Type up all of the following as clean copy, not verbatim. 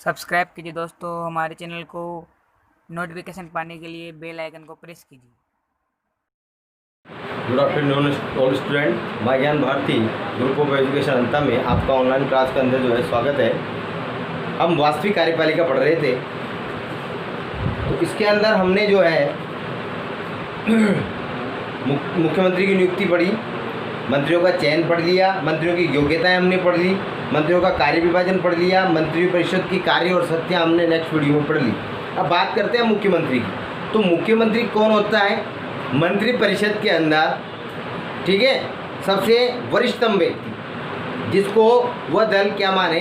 Subscribe कीजिए दोस्तों हमारे चैनल को। नोटिफिकेशन पाने के लिए बेल आइकन को प्रेस कीजिए। Good afternoon all student. My ज्ञान भारती ग्रुप ऑफ एजुकेशन अंता में आपका ऑनलाइन क्लास के अंदर जो है स्वागत है। हम वास्तविक कार्यपालिका पढ़ रहे थे, तो इसके अंदर हमने जो है मुख्यमंत्री की नियुक्ति पढ़ी, मंत्रियों का चयन पढ़ लिया, मंत्रियों की योग्यताएं हमने पढ़ ली, मंत्रियों का कार्य विभाजन पढ़ लिया, मंत्री परिषद की कार्य और शक्तियाँ हमने नेक्स्ट वीडियो में पढ़ ली। अब बात करते हैं मुख्यमंत्री की। तो मुख्यमंत्री कौन होता है? मंत्री परिषद के अंदर, ठीक है, सबसे वरिष्ठतम व्यक्ति, जिसको वह दल क्या माने,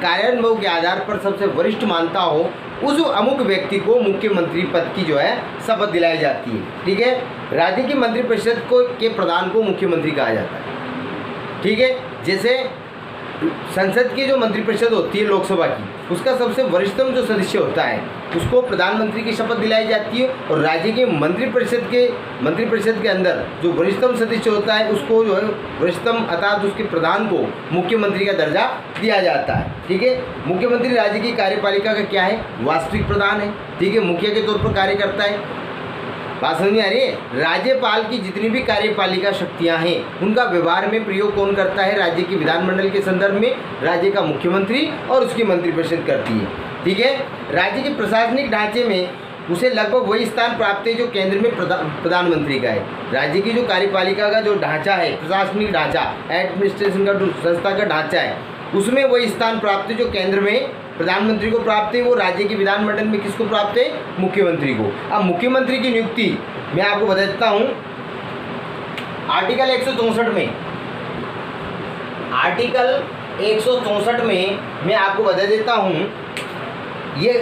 कार्यान्वयन के आधार पर सबसे वरिष्ठ मानता हो, उस अमुक व्यक्ति को मुख्यमंत्री पद की जो है शपथ दिलाई जाती है। ठीक है, राज्य की मंत्रिपरिषद को के प्रधान को मुख्यमंत्री कहा जाता है। ठीक है, जैसे संसद की जो मंत्रिपरिषद होती है लोकसभा की, उसका सबसे वरिष्ठतम जो सदस्य होता है उसको प्रधानमंत्री की शपथ दिलाई जाती है, और राज्य की मंत्रिपरिषद के अंदर जो वरिष्ठतम सदस्य होता है उसको जो है वरिष्ठतम अर्थात उसके प्रधान को मुख्यमंत्री का दर्जा दिया जाता है। ठीक है, मुख्यमंत्री राज्य की कार्यपालिका का क्या है? वास्तविक प्रधान है। ठीक है, मुखिया के तौर पर कार्य करता है। बात समझ में आ रही है? राज्यपाल की जितनी भी कार्यपालिका शक्तियां हैं उनका व्यवहार में प्रयोग कौन करता है? राज्य की विधानमंडल के संदर्भ में राज्य का मुख्यमंत्री और उसकी मंत्रिपरिषद करती है। ठीक है, राज्य के प्रशासनिक ढांचे में उसे लगभग वही स्थान प्राप्त है जो केंद्र में प्रधानमंत्री का है। राज्य की जो कार्यपालिका का जो ढांचा है, प्रशासनिक ढांचा, एडमिनिस्ट्रेशन का जो संस्था का ढांचा है, उसमें वही स्थान प्राप्त है जो केंद्र में प्रधानमंत्री को प्राप्त है, वो राज्य के विधानमंडल में किसको प्राप्त है? मुख्यमंत्री को। अब मुख्यमंत्री की नियुक्ति मैं आपको बता देता हूं। आर्टिकल 164 में मैं आपको बता देता हूं, ये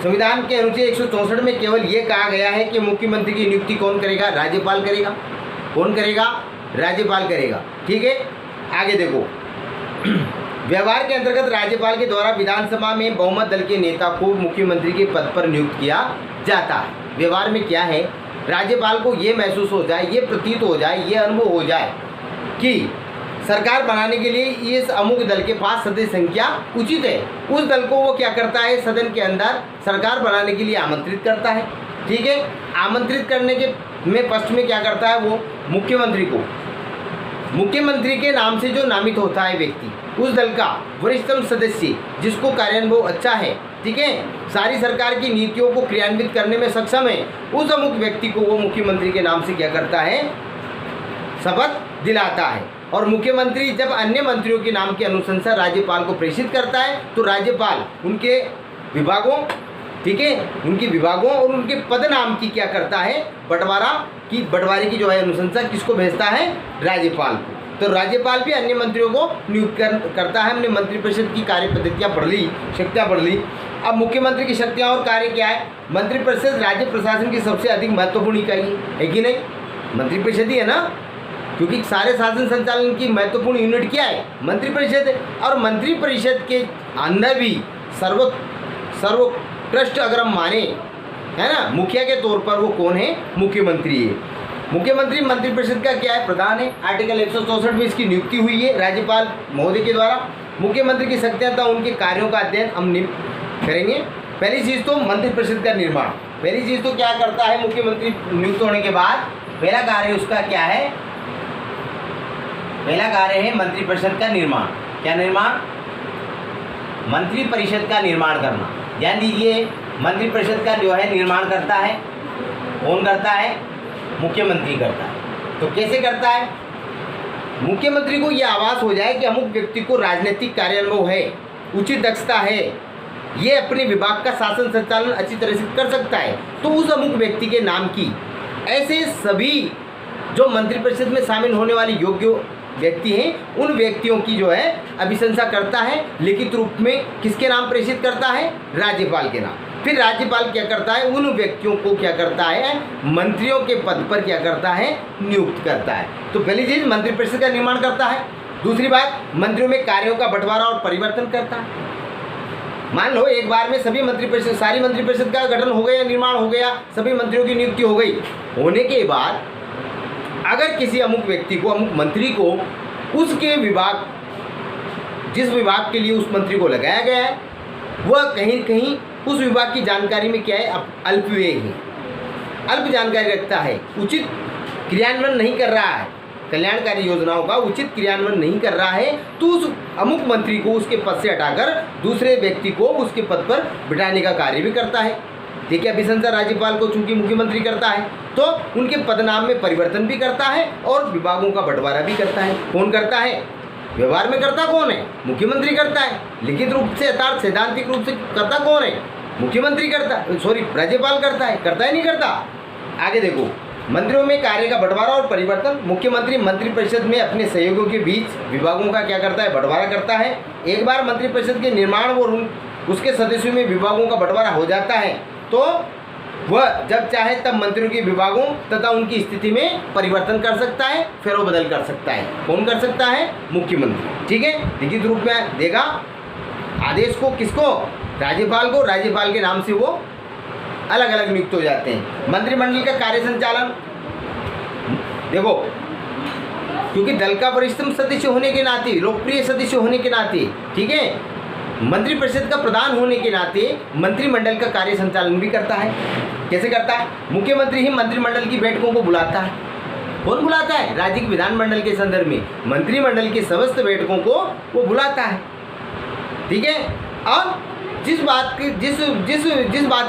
संविधान के अनुच्छेद 164 में केवल ये कहा गया है कि मुख्यमंत्री की नियुक्ति कौन करेगा? राज्यपाल करेगा। कौन करेगा? राज्यपाल करेगा। ठीक है, आगे देखो। व्यवहार के अंतर्गत राज्यपाल के द्वारा विधानसभा में बहुमत दल के नेता को मुख्यमंत्री के पद पर नियुक्त किया जाता है। व्यवहार में क्या है? राज्यपाल को ये महसूस हो जाए, ये प्रतीत हो जाए, ये अनुभव हो जाए कि सरकार बनाने के लिए इस अमुक दल के पास सदस्य संख्या उचित है, उस दल को वो क्या करता है? सदन के अंदर सरकार बनाने के लिए आमंत्रित करता है। ठीक है, आमंत्रित करने के में पक्ष में क्या करता है? वो मुख्यमंत्री को, मुख्यमंत्री के नाम से जो नामित होता है व्यक्ति, उस दल का वरिष्ठतम सदस्य जिसको कार्यान्वयन अच्छा है, ठीक है, सारी सरकार की नीतियों को क्रियान्वित करने में सक्षम है, उस अमुक व्यक्ति को वो मुख्यमंत्री के नाम से क्या करता है? शपथ दिलाता है। और मुख्यमंत्री जब अन्य मंत्रियों के नाम की अनुशंसा राज्यपाल को प्रेषित करता है, तो राज्यपाल उनके विभागों, ठीक है, उनके विभागों और उनके पद नाम की क्या करता है? बंटवारे की जो है अनुशंसा किसको भेजता है? राज्यपाल को। तो राज्यपाल भी अन्य मंत्रियों को नियुक्त करता है। हमने मंत्रिपरिषद की कार्य पद्धतियाँ पढ़ ली, शक्तियाँ पढ़ ली। अब मुख्यमंत्री की शक्तियाँ और कार्य क्या है? मंत्रिपरिषद राज्य प्रशासन की सबसे अधिक महत्वपूर्ण इकाई है कि नहीं? मंत्रिपरिषद ही है ना, क्योंकि सारे शासन संचालन की महत्वपूर्ण यूनिट क्या है? मंत्रिपरिषद है। और मंत्रिपरिषद के अंदर भी सर्वोत्कृष्ट अगर हम माने, है ना, मुखिया के तौर पर वो कौन है? मुख्यमंत्री है। मुख्यमंत्री मंत्रिपरिषद का क्या है? प्रधान है। आर्टिकल 164 में इसकी नियुक्ति हुई है राज्यपाल महोदय के द्वारा। मुख्यमंत्री की शक्तियाँ था उनके कार्यों का अध्ययन हम करेंगे। पहली चीज़ तो मंत्रिपरिषद का निर्माण। पहली चीज़ तो क्या करता है मुख्यमंत्री नियुक्त होने के बाद? पहला कार्य उसका क्या है? पहला कार्य है मंत्रिपरिषद का निर्माण। क्या निर्माण? मंत्रिपरिषद का निर्माण करना। ध्यान दीजिए, मंत्रिपरिषद का जो है निर्माण करता है कौन करता है? मुख्यमंत्री करता है। तो कैसे करता है? मुख्यमंत्री को यह आभास हो जाए कि अमुक व्यक्ति को राजनीतिक कार्यान्वयन है, उचित दक्षता है, ये अपने विभाग का शासन संचालन अच्छी तरह से कर सकता है, तो उस अमुक व्यक्ति के नाम की ऐसे सभी जो मंत्रिपरिषद में शामिल होने वाले योग्य व्यक्ति हैं, उन व्यक्तियों की जो है अभिशंसा करता है। लिखित रूप में किसके नाम प्रेषित करता है? राज्यपाल के नाम। फिर राज्यपाल क्या करता है? उन व्यक्तियों को क्या करता है? मंत्रियों के पद पर क्या करता है? नियुक्त करता है। तो पहली चीज मंत्रिपरिषद का निर्माण करता है। दूसरी बात, मंत्रियों में कार्यों का बंटवारा और परिवर्तन करता है। मान लो एक बार में सारी मंत्रिपरिषद का गठन हो गया, निर्माण हो गया, सभी मंत्रियों की नियुक्ति हो गई। होने के बाद अगर किसी अमुक व्यक्ति को, अमुक मंत्री को उसके विभाग, जिस विभाग के लिए उस मंत्री को लगाया गया है, वह कहीं कहीं उस विभाग की जानकारी में क्या है, अल्पव्यय है, अल्प जानकारी रखता है, उचित क्रियान्वयन नहीं कर रहा है, कल्याणकारी योजनाओं का उचित क्रियान्वयन नहीं कर रहा है, तो उस अमुक मंत्री को उसके पद से हटाकर दूसरे व्यक्ति को उसके पद पर बिठाने का कार्य भी करता है। देखिए, अभिशंसा राज्यपाल को चूंकि मुख्यमंत्री करता है तो उनके पदनाम में परिवर्तन भी करता है और विभागों का बंटवारा भी करता है। कौन करता है? व्यवहार में करता कौन है? मुख्यमंत्री करता है। लिखित रूप से अर्थात सैद्धांतिक रूप से करता कौन है? मुख्यमंत्री करता, सॉरी राज्यपाल करता है। करता है नहीं करता? आगे देखो, मंत्रियों में कार्य का बंटवारा और परिवर्तन। मुख्यमंत्री मंत्रिपरिषद में अपने सहयोगियों के बीच विभागों का क्या करता है? बंटवारा करता है। एक बार मंत्रिपरिषद के निर्माण और उसके सदस्यों में विभागों का बंटवारा हो जाता है तो वह जब चाहे तब मंत्रियों के विभागों तथा उनकी स्थिति में परिवर्तन कर सकता है, फेरबदल कर सकता है। कौन कर सकता है? मुख्यमंत्री। ठीक है, लिखित रूप में देगा आदेश को, किसको? राज्यपाल को। राज्यपाल के नाम से वो अलग अलग नियुक्त हो जाते हैं। मंत्रिमंडल का कार्य संचालन देखो, क्योंकि दल का वरिष्ठतम सदस्य होने के नाते, लोकप्रिय सदस्य होने के नाते, ठीक है, मंत्रिपरिषद का प्रधान होने के नाते मंत्रिमंडल का कार्य संचालन भी करता है। कैसे करता है? मुख्यमंत्री ही मंत्रिमंडल की बैठकों को बुलाता है। कौन बुलाता है? राज्य के विधानमंडल के संदर्भ में मंत्रिमंडल की समस्त बैठकों को वो बुलाता है। ठीक है, और जिस बात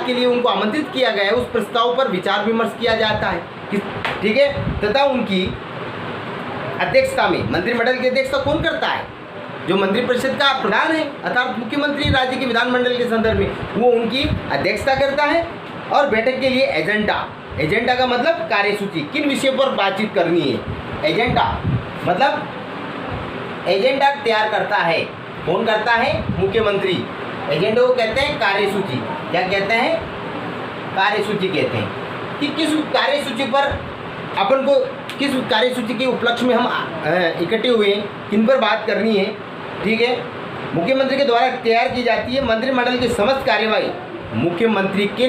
के लिए उनको आमंत्रित किया गया है उस प्रस्ताव पर विचार विमर्श किया जाता है। ठीक है, तथा उनकी अध्यक्षता में, मंत्रिमंडल की अध्यक्षता कौन करता है? जो मंत्रिपरिषद का प्रधान है अर्थात मुख्यमंत्री राज्य के विधानमंडल के संदर्भ में, वो उनकी अध्यक्षता करता है। और बैठक के लिए एजेंडा का मतलब कार्यसूची, किन विषयों पर बातचीत करनी है। एजेंडा मतलब एजेंडा तैयार करता है। कौन करता है? मुख्यमंत्री। एजेंडा को कहते हैं कार्यसूची। क्या कहते हैं? कार्यसूची कहते हैं कि किस कार्यसूची पर अपन को, किस कार्यसूची के उपलक्ष्य में हम इकट्ठे हुए हैं, किन पर बात करनी है। ठीक है, मुख्यमंत्री के द्वारा तैयार की जाती है। मंत्रिमंडल की समस्त कार्यवाही मुख्यमंत्री के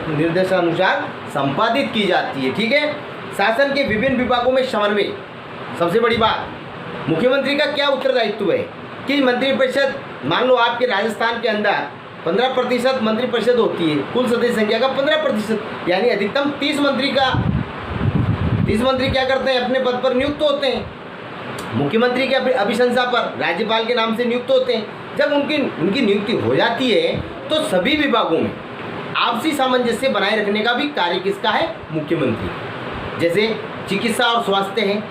निर्देशानुसार संपादित की जाती है। ठीक है, शासन के विभिन्न विभागों में समन्वय। सबसे बड़ी बात, मुख्यमंत्री का क्या उत्तरदायित्व है कि मंत्रिपरिषद, मान लो आपके राजस्थान के अंदर 15% मंत्रिपरिषद होती है, कुल सदस्य संख्या का 15%, यानी अधिकतम 30 मंत्री क्या करते हैं? अपने पद पर नियुक्त होते हैं। मुख्यमंत्री के अभिशंसा पर राज्यपाल के नाम से नियुक्त होते हैं। जब उनकी नियुक्ति हो जाती है तो सभी विभागों में आपसी सामंजस्य बनाए रखने का भी कार्य किसका है? मुख्यमंत्री। जैसे चिकित्सा और स्वास्थ्य है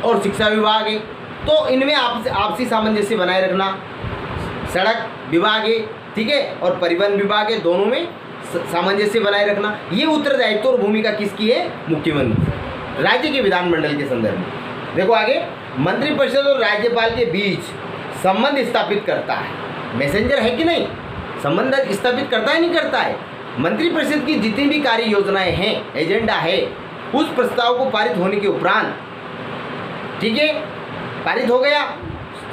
और शिक्षा विभाग है, तो इनमें आपसी सामंजस्य बनाए रखना। सड़क विभाग है, ठीक है, और परिवहन विभाग है, दोनों में सामंजस्य बनाए रखना। ये उत्तरदायित्व और भूमिका किसकी है? मुख्यमंत्री, राज्य के विधानमंडल के संदर्भ में। देखो आगे, मंत्रिपरिषद और राज्यपाल के बीच संबंध स्थापित करता है। मैसेंजर है कि नहीं? संबंध स्थापित करता है, नहीं करता है? मंत्रिपरिषद की जितनी भी कार्य योजनाएं हैं, एजेंडा है, उस प्रस्ताव को पारित होने के उपरांत, ठीक है, पारित हो गया,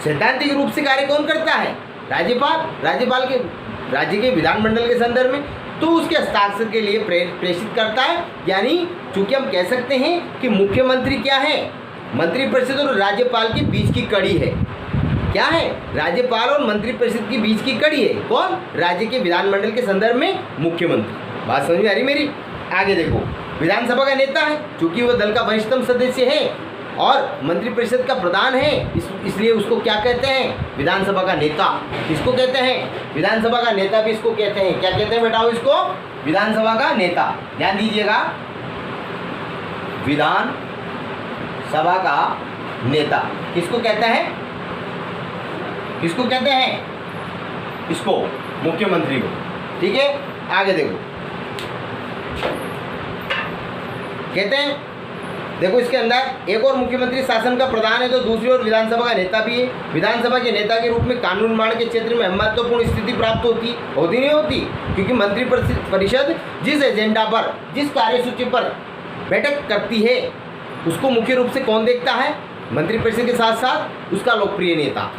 सैद्धांतिक रूप से कार्य कौन करता है? राज्यपाल के राज्य के विधानमंडल के संदर्भ में, तो उसके हस्ताक्षर के लिए प्रेषित करता है। यानी चूंकि हम कह सकते हैं कि मुख्यमंत्री क्या है? मंत्रिपरिषद और राज्यपाल के बीच की कड़ी है। क्या है? राज्यपाल और मंत्रिपरिषद के बीच की कड़ी है। कौन? राज्य के विधानमंडल के संदर्भ में मुख्यमंत्री। बात समझ में आ रही मेरी? आगे देखो, विधानसभा का नेता है, चूंकि वह दल का वरिष्ठतम सदस्य है और मंत्रिपरिषद का प्रधान है, इसलिए उसको क्या कहते हैं? विधानसभा का नेता। किसको कहते हैं? विधानसभा का नेता भी इसको कहते हैं। क्या कहते हैं बेटाओ इसको? विधानसभा का नेता। ध्यान दीजिएगा, विधानसभा का नेता किसको कहते हैं? किसको कहते हैं? इसको, मुख्यमंत्री को। ठीक है, आगे देखो, कहते हैं, देखो इसके अंदर एक और मुख्यमंत्री शासन का प्रधान है तो दूसरी ओर विधानसभा का नेता भी है। विधानसभा के नेता के रूप में कानून निर्माण के क्षेत्र में महत्वपूर्ण स्थिति प्राप्त होती नहीं होती, क्योंकि मंत्रिपरिषद जिस एजेंडा पर, जिस कार्यसूची पर बैठक करती है, उसको मुख्य रूप से कौन देखता है? मंत्रिपरिषद के साथ साथ उसका लोकप्रिय नेता,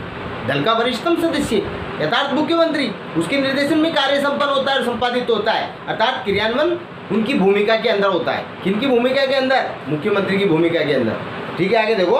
दल का वरिष्ठतम सदस्य यथार्थ मुख्यमंत्री, उसके निर्देशन में कार्य संपन्न होता है और संपादित होता है, अर्थात क्रियान्वयन उनकी भूमिका के अंदर होता है। किनकी भूमिका के अंदर? मुख्यमंत्री की भूमिका के अंदर। ठीक है, आगे देखो,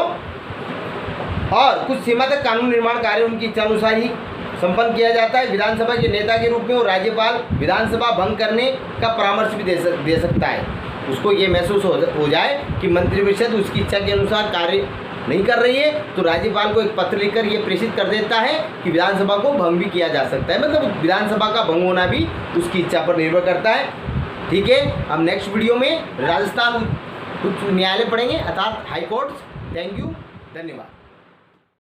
और कुछ सीमा तक कानून निर्माण कार्य उनकी इच्छानुसार ही संपन्न किया जाता है। विधानसभा के नेता के रूप में वो राज्यपाल विधानसभा भंग करने का परामर्श भी दे सकता है। उसको ये महसूस हो जाए कि मंत्रिपरिषद उसकी इच्छा के अनुसार कार्य नहीं कर रही है, तो राज्यपाल को एक पत्र लिखकर ये प्रेषित कर देता है कि विधानसभा को भंग भी किया जा सकता है। मतलब विधानसभा का भंग होना भी उसकी इच्छा पर निर्भर करता है। ठीक है, हम नेक्स्ट वीडियो में राजस्थान उच्च न्यायालय पढ़ेंगे, अर्थात हाई कोर्ट। थैंक यू, धन्यवाद।